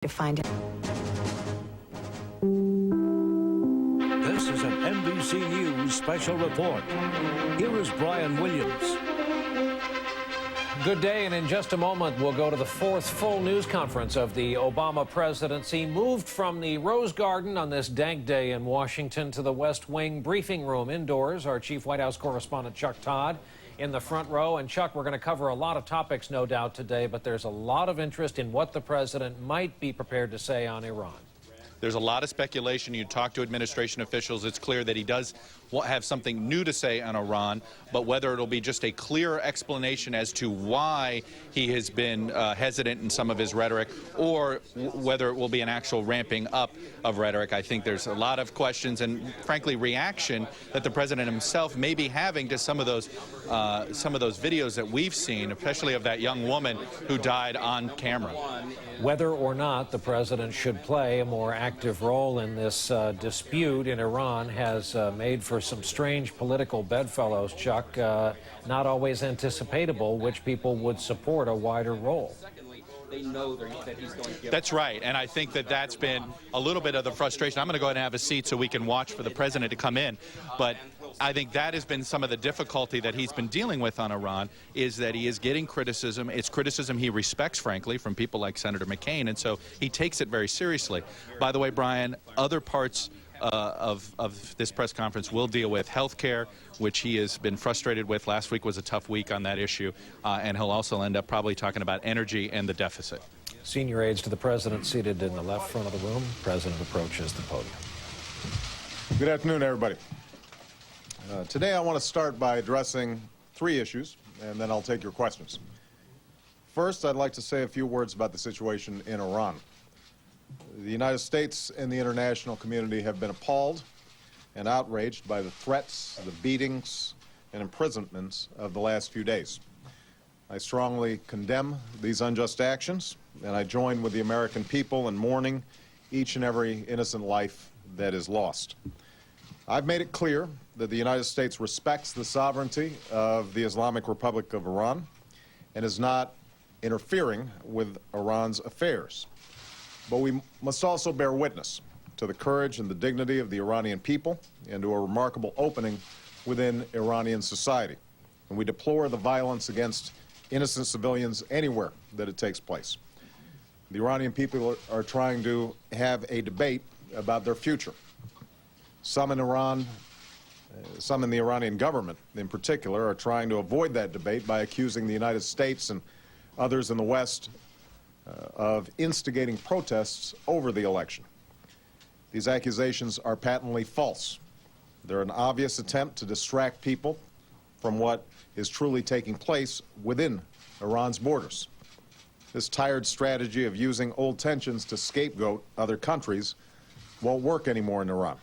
to find out. This is an NBC News special report. Here is Brian Williams. Good day, and in just a moment, we'll go to the fourth full news conference of the Obama presidency. Moved from the Rose Garden on this dank day in Washington to the West Wing briefing room indoors. Our chief White House correspondent, Chuck Todd, in the front row. And Chuck, we're going to cover a lot of topics, no doubt, today, but there's a lot of interest in what the president might be prepared to say on Iran. There's a lot of speculation. You talk to administration officials, it's clear that he does have something new to say on Iran, but whether it'll be just a clear explanation as to why he has been hesitant in some of his rhetoric, or whether it will be an actual ramping up of rhetoric, I think there's a lot of questions and, frankly, reaction that the president himself may be having to some of those videos that we've seen, especially of that young woman who died on camera. Whether or not the president should play a more active role in this dispute in Iran has made for some strange political bedfellows, Chuck, not always anticipatable, which people would support a wider role. They know that he's going to give. That's right, and I think that that's been a little bit of the frustration. I'm going to go ahead and have a seat so we can watch for the president to come in, but I think that has been some of the difficulty that he's been dealing with on Iran, is that he is getting criticism. It's criticism he respects, frankly, from people like Senator McCain, and so he takes it very seriously. By the way, Brian, other parts of this press conference will deal with health care, which he has been frustrated with. Last week was a tough week on that issue, and he'll also end up probably talking about energy and the deficit. Senior aides to the president seated in the left front of the room. The president approaches the podium. Good afternoon, everybody. Today I want to start by addressing three issues, and then I'll take your questions. First, I'd like to say a few words about the situation in Iran. The United States and the international community have been appalled and outraged by the threats, the beatings, and imprisonments of the last few days. I strongly condemn these unjust actions, and I join with the American people in mourning each and every innocent life that is lost. I've made it clear that the United States respects the sovereignty of the Islamic Republic of Iran and is not interfering with Iran's affairs. But we must also bear witness to the courage and the dignity of the Iranian people and to a remarkable opening within Iranian society. And we deplore the violence against innocent civilians anywhere that it takes place. The Iranian people are trying to have a debate about their future. Some in Iran, some in the Iranian government in particular, are trying to avoid that debate by accusing the United States and others in the West of instigating protests over the election. These accusations are patently false. They're an obvious attempt to distract people from what is truly taking place within Iran's borders. This tired strategy of using old tensions to scapegoat other countries won't work anymore in Iran.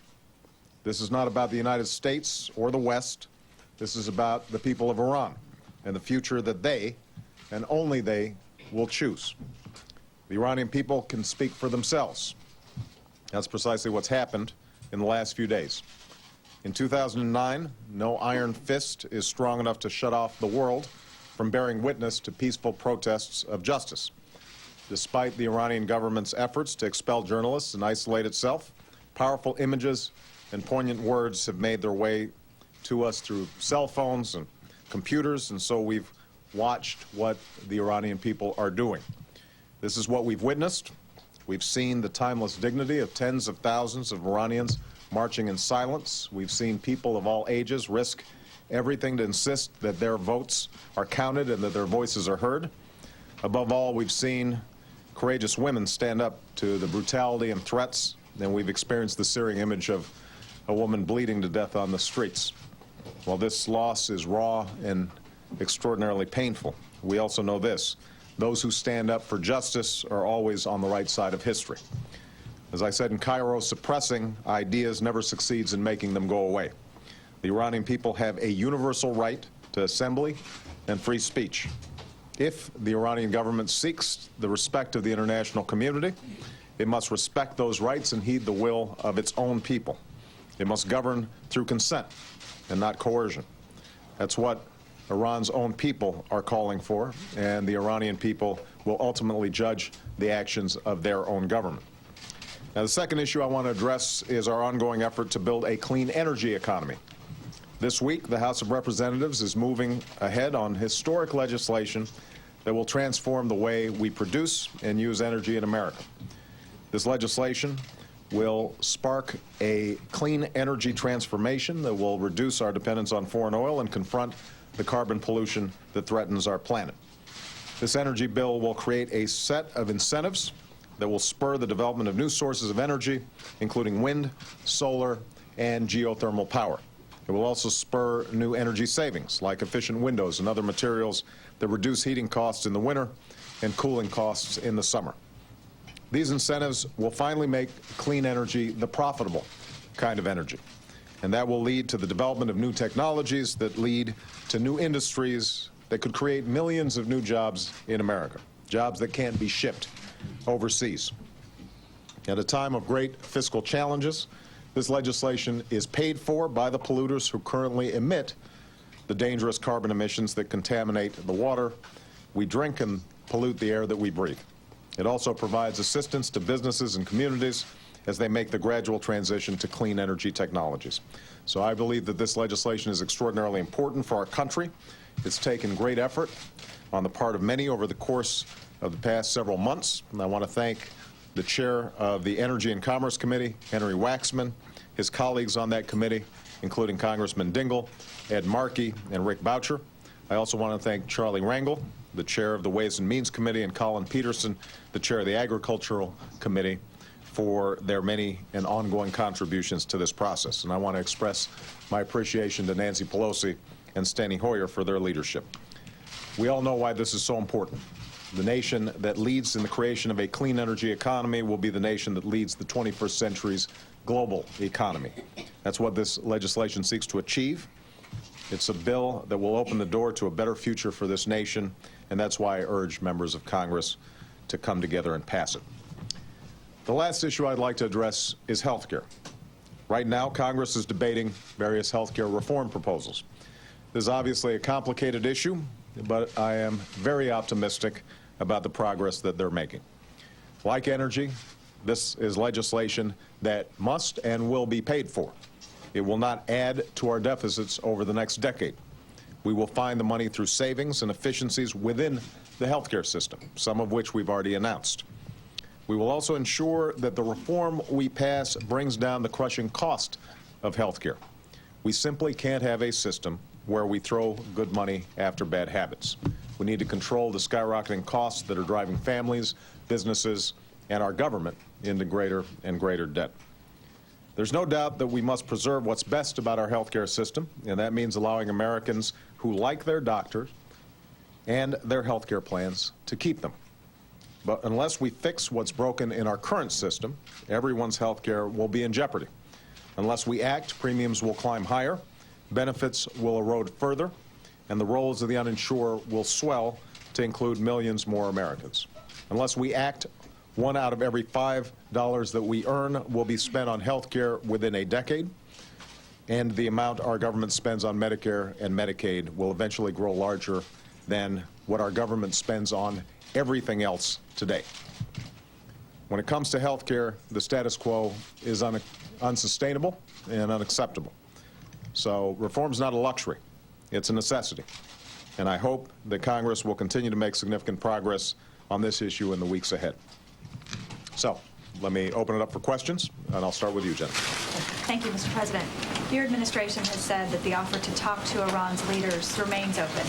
This is not about the United States or the West. This is about the people of Iran and the future that they, and only they, will choose. The Iranian people can speak for themselves. That's precisely what's happened in the last few days. In 2009, no iron fist is strong enough to shut off the world from bearing witness to peaceful protests of justice. Despite the Iranian government's efforts to expel journalists and isolate itself, powerful images and poignant words have made their way to us through cell phones and computers, and so we've watched what the Iranian people are doing. This is what we've witnessed. We've seen the timeless dignity of tens of thousands of Iranians marching in silence. We've seen people of all ages risk everything to insist that their votes are counted and that their voices are heard. Above all, we've seen courageous women stand up to the brutality and threats, and we've experienced the searing image of a woman bleeding to death on the streets. While this loss is raw and extraordinarily painful, we also know this: those who stand up for justice are always on the right side of history. As I said in Cairo, suppressing ideas never succeeds in making them go away. The Iranian people have a universal right to assembly and free speech. If the Iranian government seeks the respect of the international community, it must respect those rights and heed the will of its own people. It must govern through consent and not coercion. That's what Iran's own people are calling for, and the Iranian people will ultimately judge the actions of their own government. Now, the second issue I want to address is our ongoing effort to build a clean energy economy. This week, the House of Representatives is moving ahead on historic legislation that will transform the way we produce and use energy in America. This legislation will spark a clean energy transformation that will reduce our dependence on foreign oil and confront the carbon pollution that threatens our planet. This energy bill will create a set of incentives that will spur the development of new sources of energy, including wind, solar, and geothermal power. It will also spur new energy savings, like efficient windows and other materials that reduce heating costs in the winter and cooling costs in the summer. These incentives will finally make clean energy the profitable kind of energy, and that will lead to the development of new technologies that lead to new industries that could create millions of new jobs in America, jobs that can't be shipped overseas. At a time of great fiscal challenges, this legislation is paid for by the polluters who currently emit the dangerous carbon emissions that contaminate the water we drink and pollute the air that we breathe. It also provides assistance to businesses and communities as they make the gradual transition to clean energy technologies. So I believe that this legislation is extraordinarily important for our country. It's taken great effort on the part of many over the course of the past several months, and I want to thank the chair of the Energy and Commerce Committee, Henry Waxman, his colleagues on that committee, including Congressman Dingell, Ed Markey, and Rick Boucher. I also want to thank Charlie Rangel, the chair of the Ways and Means Committee, and Colin Peterson, the chair of the Agricultural Committee, for their many and ongoing contributions to this process. And I want to express my appreciation to Nancy Pelosi and Steny Hoyer for their leadership. We all know why this is so important. The nation that leads in the creation of a clean energy economy will be the nation that leads the 21st century's global economy. That's what this legislation seeks to achieve. It's a bill that will open the door to a better future for this nation, and that's why I urge members of Congress to come together and pass it. The last issue I'd like to address is health care. Right now, Congress is debating various health care reform proposals. This is obviously a complicated issue, but I am very optimistic about the progress that they're making. Like energy, this is legislation that must and will be paid for. It will not add to our deficits over the next decade. We will find the money through savings and efficiencies within the healthcare system, some of which we've already announced. We will also ensure that the reform we pass brings down the crushing cost of healthcare. We simply can't have a system where we throw good money after bad habits. We need to control the skyrocketing costs that are driving families, businesses, and our government into greater and greater debt. There's no doubt that we must preserve what's best about our healthcare system, and that means allowing Americans who like their doctors and their healthcare plans to keep them. But unless we fix what's broken in our current system, everyone's healthcare will be in jeopardy. Unless we act, premiums will climb higher, benefits will erode further, and the rolls of the uninsured will swell to include millions more Americans. Unless we act, 1 out of every $5 that we earn will be spent on health care within a decade, and the amount our government spends on Medicare and Medicaid will eventually grow larger than what our government spends on everything else today. When it comes to health care, the status quo is unsustainable and unacceptable. So reform's not a luxury, it's a necessity. And I hope that Congress will continue to make significant progress on this issue in the weeks ahead. So let me open it up for questions, and I'll start with you, Jen. Thank you, Mr. President. Your administration has said that the offer to talk to Iran's leaders remains open.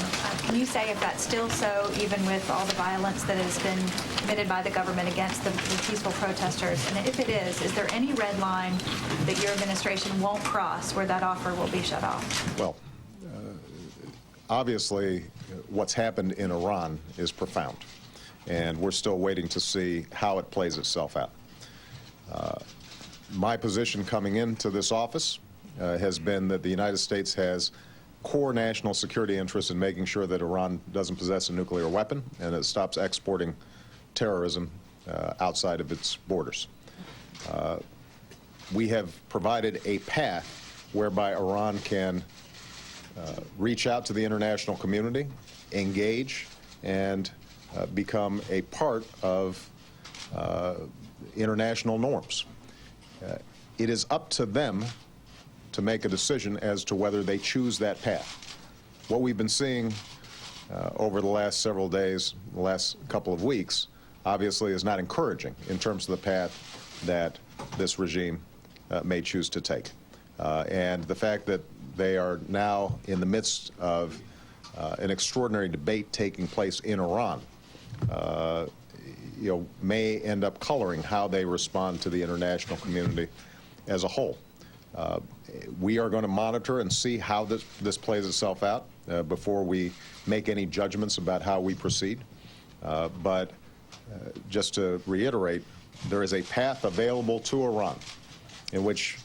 Can you say if that's still so, even with all the violence that has been committed by the government against the peaceful protesters? And if it is there any red line that your administration won't cross where that offer will be shut off? Well, obviously, what's happened in Iran is profound, and we're still waiting to see how it plays itself out. My position coming into this office has been that the United States has core national security interests in making sure that Iran doesn't possess a nuclear weapon and it stops exporting terrorism outside of its borders. We have provided a path whereby Iran can reach out to the international community, engage, and become a part of international norms. It is up to them to make a decision as to whether they choose that path. What we've been seeing over the last several days, the last couple of weeks, obviously is not encouraging in terms of the path that this regime may choose to take. And the fact that they are now in the midst of an extraordinary debate taking place in Iran, may end up coloring how they respond to the international community as a whole. We are going to monitor and see how this plays itself out before we make any judgments about how we proceed. But just to reiterate, there is a path available to Iran in which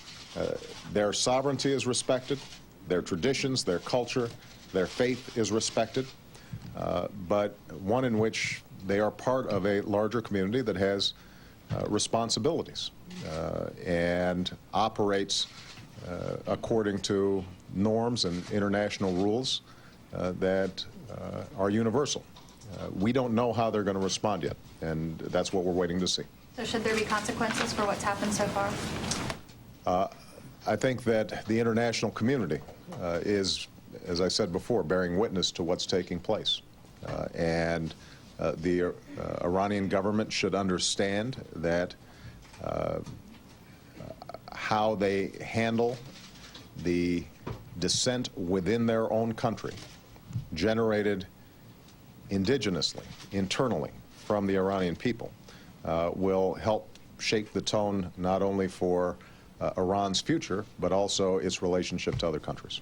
their sovereignty is respected, their traditions, their culture, their faith is respected, but one in which they are part of a larger community that has responsibilities and operates according to norms and international rules that are universal. We don't know how they're going to respond yet, and that's what we're waiting to see. So should there be consequences for what's happened so far? I think that the international community is, as I said before, bearing witness to what's taking place. And the Iranian government should understand that how they handle the dissent within their own country, generated indigenously, internally, from the Iranian people, will help shape the tone not only for Iran's future, but also its relationship to other countries.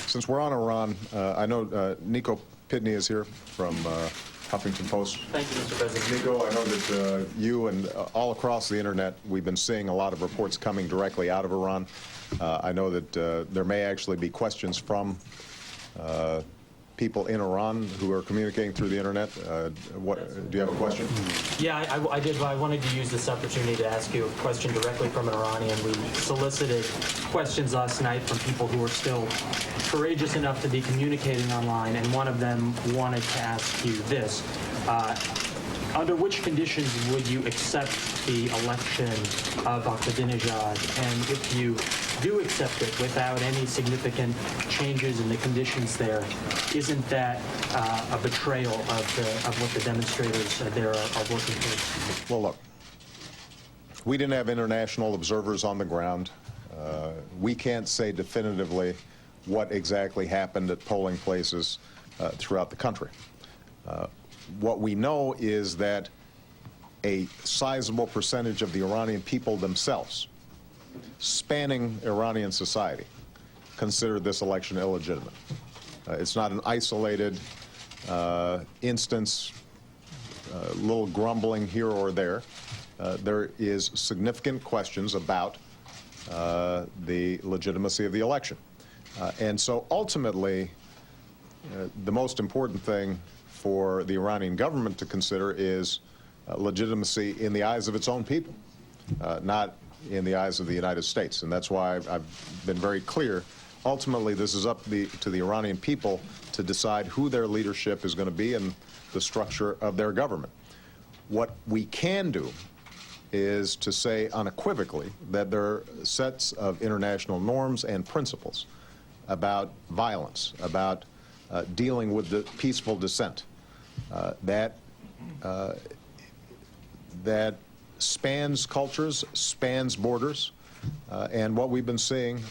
Since we're on Iran, I know Nico Pitney is here from Huffington Post. Thank you, Mr. President. Nico, I know that you and all across the internet, we've been seeing a lot of reports coming directly out of Iran. I know that there may actually be questions from people in Iran who are communicating through the internet. Do you have a question? Yeah, I did. I wanted to use this opportunity to ask you a question directly from an Iranian. We solicited questions last night from people who are still courageous enough to be communicating online, and one of them wanted to ask you this. Under which conditions would you accept the election of Ahmadinejad? And if you do accept it without any significant changes in the conditions there, isn't that a betrayal of what the demonstrators there are working towards? Well, look, we didn't have international observers on the ground. We can't say definitively what exactly happened at polling places throughout the country. What we know is that a sizable percentage of the Iranian people themselves, spanning Iranian society, consider this election illegitimate. It's not an isolated instance, little grumbling here or there. There is significant questions about the legitimacy of the election. And so ultimately, the most important thing for the Iranian government to consider is legitimacy in the eyes of its own people, not in the eyes of the United States. And that's why I've been very clear. Ultimately, this is up to the Iranian people to decide who their leadership is going to be and the structure of their government. What we can do is to say unequivocally that there are sets of international norms and principles about violence, about dealing with the peaceful dissent, that spans cultures, spans borders, and what we've been seeing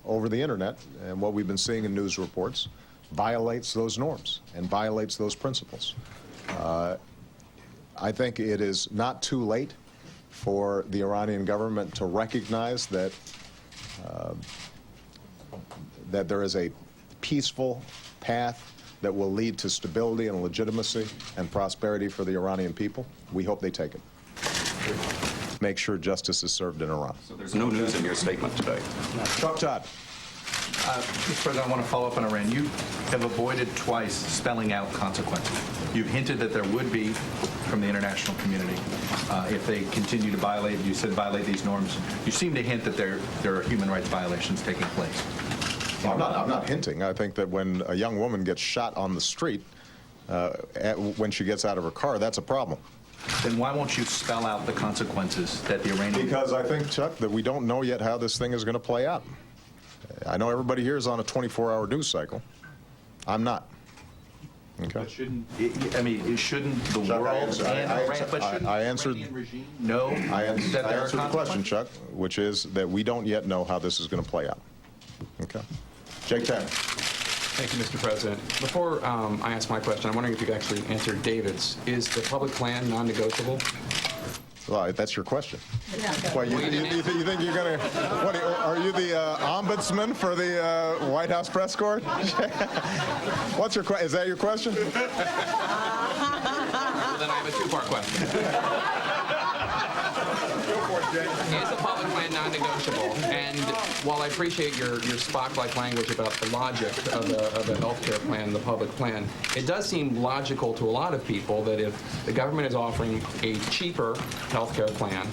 over the internet and what we've been seeing in news reports violates those norms and violates those principles. I think it is not too late for the Iranian government to recognize that that there is a peaceful path that will lead to stability and legitimacy and prosperity for the Iranian people. We hope they take it. Make sure justice is served in Iran. So there's no news in your statement today. Chuck Todd. Mr. President, I want to follow up on Iran. You have avoided twice spelling out consequences. You've hinted that there would be from the international community if they continue to violate, you said violate these norms. You seem to hint that there are human rights violations taking place. I'm not hinting. I think that when a young woman gets shot on the street, when she gets out of her car, that's a problem. Then why won't you spell out the consequences that the Iranian... Because I think, Chuck, that we don't know yet how this thing is going to play out. I know everybody here is on a 24-hour news cycle. I'm not. Okay. But shouldn't the Chuck, world I answered regime know I answered the question, Chuck, which is that we don't yet know how this is going to play out. Okay. Jake Tanner. Thank you, Mr. President. Before I ask my question, I'm wondering if you could actually answer David's. Is the public plan non-negotiable? Well, that's your question. Well, you think you're going to... What, are you the ombudsman for the White House press corps? What's your question? Is that your question? Well, then I have a two-part question. Is the public plan non-negotiable? And while I appreciate your Spock-like language about the logic of a health care plan, the public plan, it does seem logical to a lot of people that if the government is offering a cheaper health care plan,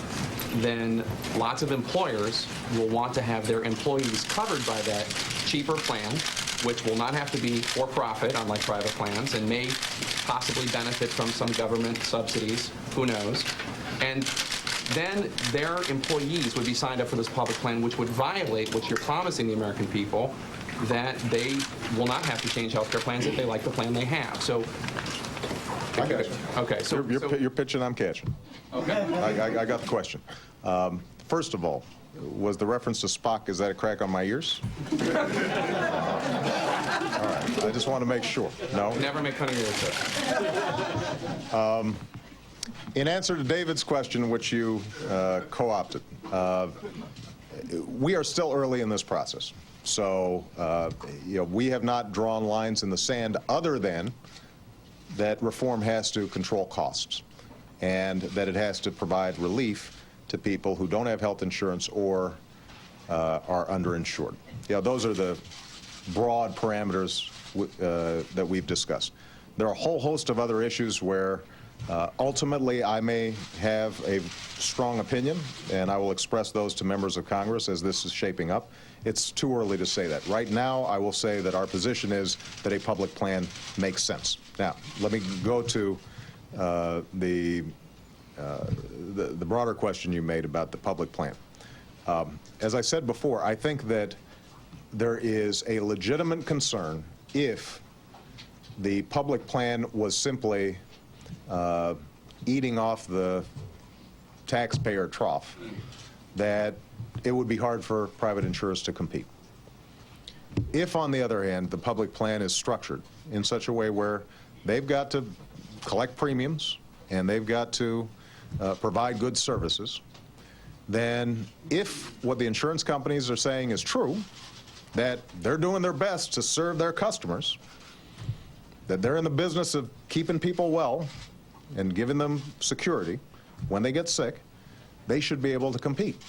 then lots of employers will want to have their employees covered by that cheaper plan, which will not have to be for-profit, unlike private plans, and may possibly benefit from some government subsidies, who knows. And then their employees would be signed up for this public plan, which would violate what you're promising the American people, that they will not have to change health care plans if they like the plan they have. So, I got you. Okay. So you're pitching, I'm catching. Okay. I got the question. First of all, was the reference to Spock, is that a crack on my ears? All right. I just want to make sure. No? Never make fun of your ears. In answer to David's question, which you co-opted, we are still early in this process. So, we have not drawn lines in the sand other than that reform has to control costs and that it has to provide relief to people who don't have health insurance or are underinsured. Those are the broad parameters that we've discussed. There are a whole host of other issues where ultimately I may have a strong opinion, and I will express those to members of Congress as this is shaping up. It's too early to say that. Right now, I will say that our position is that a public plan makes sense. Now, let me go to the broader question you made about the public plan. As I said before, I think that there is a legitimate concern if the public plan was simply eating off the taxpayer trough, that it would be hard for private insurers to compete. If, on the other hand, the public plan is structured in such a way where they've got to collect premiums and they've got to provide good services, then if what the insurance companies are saying is true, that they're doing their best to serve their customers, that they're in the business of keeping people well and giving them security when they get sick, they should be able to compete.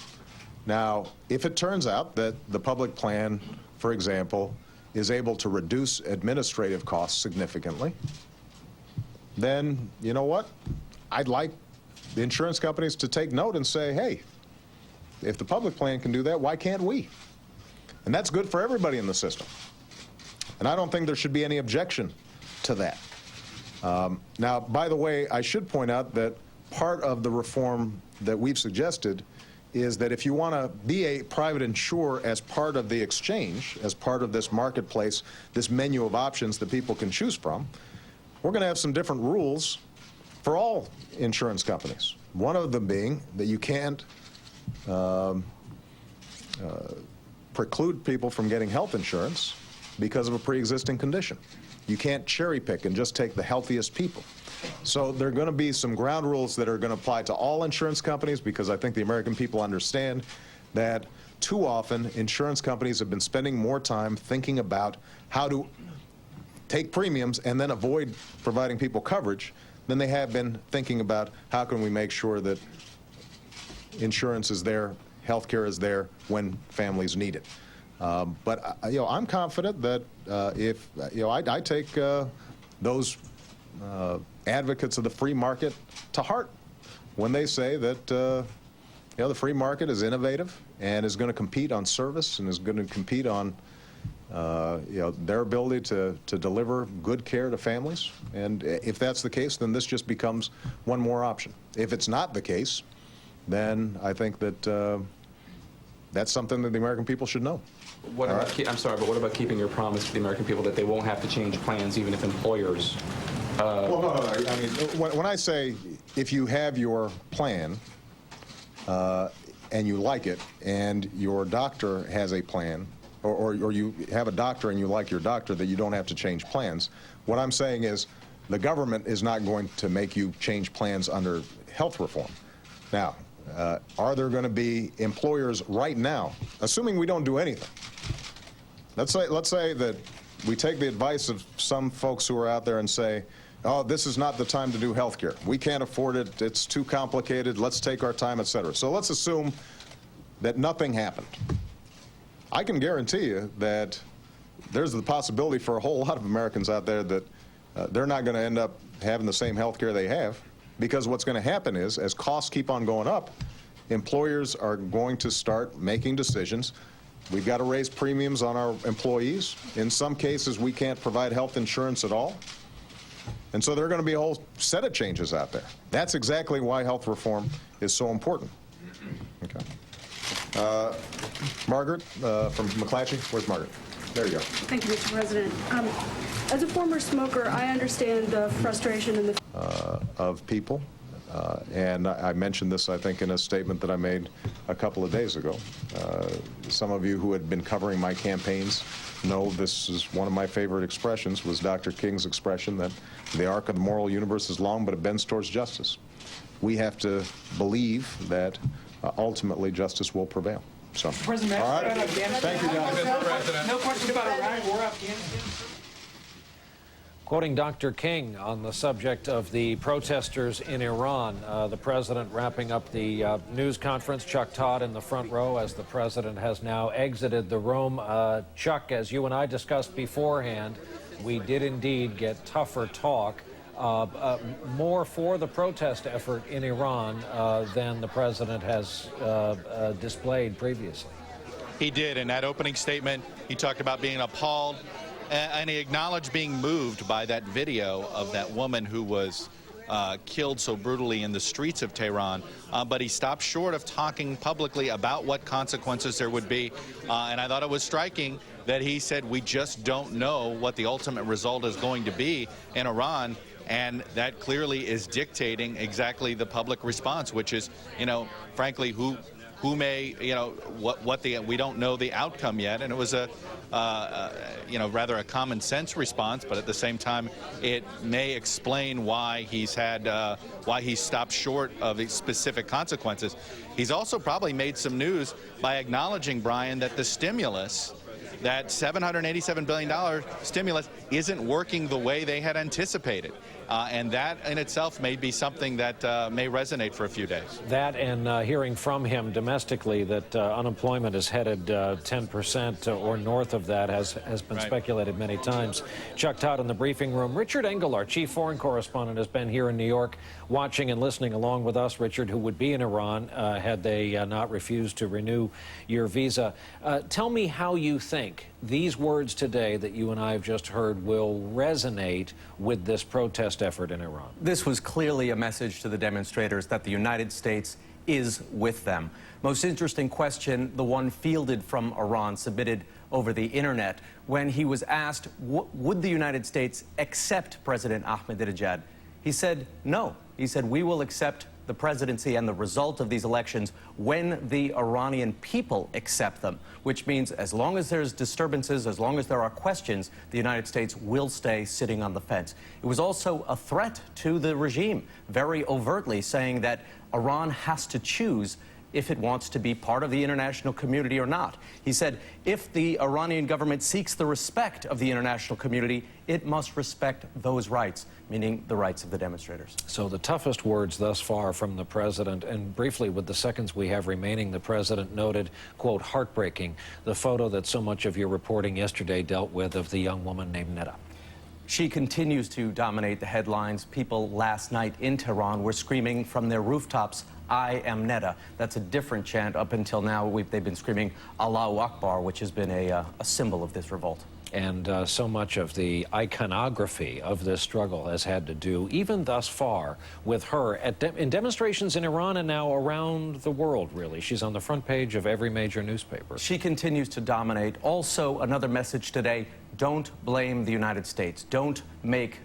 Now, if it turns out that the public plan, for example, is able to reduce administrative costs significantly, then, you know what? I'd like the insurance companies to take note and say, hey, if the public plan can do that, why can't we? And that's good for everybody in the system. And I don't think there should be any objection to that. Now, by the way, I should point out that part of the reform that we've suggested is that if you want to be a private insurer as part of the exchange, as part of this marketplace, this menu of options that people can choose from, we're going to have some different rules for all insurance companies. One of them being that you can't preclude people from getting health insurance because of a pre-existing condition. You can't cherry pick and just take the healthiest people. So there are going to be some ground rules that are going to apply to all insurance companies, because I think the American people understand that too often insurance companies have been spending more time thinking about how to take premiums and then avoid providing people coverage than they have been thinking about how can we make sure that insurance is there, health care is there when families need it. But I'm confident that if I take those advocates of the free market to heart when they say that the free market is innovative and is going to compete on service and is going to compete on their ability to deliver good care to families. And if that's the case, then this just becomes one more option. If it's not the case, then I think that that's something that the American people should know. What about, I'm sorry, but what about keeping your promise to the American people that they won't have to change plans even if employers... Well, no. I mean, when I say if you have your plan and you like it, and your doctor has a plan, or you have a doctor and you like your doctor, that you don't have to change plans. What I'm saying is the government is not going to make you change plans under health reform. Now, are there going to be employers right now, assuming we don't do anything? Let's say that we take the advice of some folks who are out there and say, oh, this is not the time to do health care. We can't afford it. It's too complicated. Let's take our time, et cetera. So let's assume that nothing happened. I can guarantee you that there's the possibility for a whole lot of Americans out there that they're not going to end up having the same health care they have, because what's going to happen is, as costs keep on going up, employers are going to start making decisions. We've got to raise premiums on our employees. In some cases, we can't provide health insurance at all. And so there are going to be a whole set of changes out there. That's exactly why health reform is so important. Okay. Margaret from McClatchy. Where's Margaret? There you go. Thank you, Mr. President. As a former smoker, I understand the frustration and the... of people. And I mentioned this, I think, in a statement that I made a couple of days ago. Some of you who had been covering my campaigns know this is one of my favorite expressions, was Dr. King's expression that the arc of the moral universe is long, but it bends towards justice. We have to believe that ultimately justice will prevail. So, President, all right. Thank you, John. No question about Iraq or Afghanistan. Quoting Dr. King on the subject of the protesters in Iran, the president wrapping up the news conference. Chuck Todd in the front row as the president has now exited the room. Chuck, as you and I discussed beforehand, we did indeed get tougher talk, more for the protest effort in Iran than the president has displayed previously. He did. In that opening statement, he talked about being appalled, and he acknowledged being moved by that video of that woman who was killed so brutally in the streets of Tehran. But he stopped short of talking publicly about what consequences there would be. And I thought it was striking that he said, we just don't know what the ultimate result is going to be in Iran. And that clearly is dictating exactly the public response, which is, frankly, who may, we don't know the outcome yet. And it was rather a common sense response, but at the same time, it may explain why he's stopped short of the specific consequences. He's also probably made some news by acknowledging, Brian, that the stimulus, that $787 billion stimulus, isn't working the way they had anticipated. And that in itself may be something that may resonate for a few days. That and hearing from him domestically that unemployment is headed 10% or north of that has been speculated many times. Chuck Todd in the briefing room. Richard Engel, our chief foreign correspondent, has been here in New York watching and listening along with us. Richard, who would be in Iran had they not refused to renew your visa. Tell me how you think these words today that you and I have just heard will resonate with this protest effort in Iran. This was clearly a message to the demonstrators that the United States is with them. Most interesting question, the one fielded from Iran, submitted over the internet, when he was asked, would the United States accept President Ahmadinejad? He said no. He said, we will accept the presidency and the result of these elections when the Iranian people accept them, which means as long as there's disturbances, as long as there are questions, the United States will stay sitting on the fence. It was also a threat to the regime, very overtly saying that Iran has to choose if it wants to be part of the international community or not. He said, if the Iranian government seeks the respect of the international community, it must respect those rights, meaning the rights of the demonstrators. So the toughest words thus far from the president, and briefly with the seconds we have remaining, the president noted, quote, heartbreaking, the photo that so much of your reporting yesterday dealt with of the young woman named Neda. She continues to dominate the headlines. People last night in Tehran were screaming from their rooftops, I am Neda. That's a different chant. Up until now, they've been screaming Allahu Akbar, which has been a symbol of this revolt. And so much of the iconography of this struggle has had to do, even thus far, with her in demonstrations in Iran and now around the world, really. She's on the front page of every major newspaper. She continues to dominate. Also, another message today, don't blame the United States. Don't make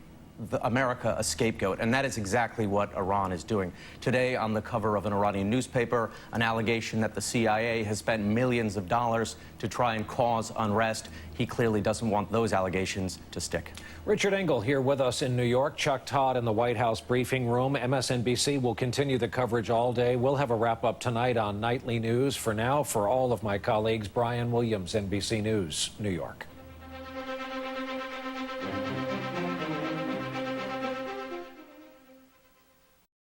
America a scapegoat, and that is exactly what Iran is doing. Today, on the cover of an Iranian newspaper, an allegation that the CIA has spent millions of dollars to try and cause unrest. He clearly doesn't want those allegations to stick. Richard Engel here with us in New York. Chuck Todd in the White House briefing room. MSNBC will continue the coverage all day. We'll have a wrap-up tonight on Nightly News. For now, for all of my colleagues, Brian Williams, NBC News, New York.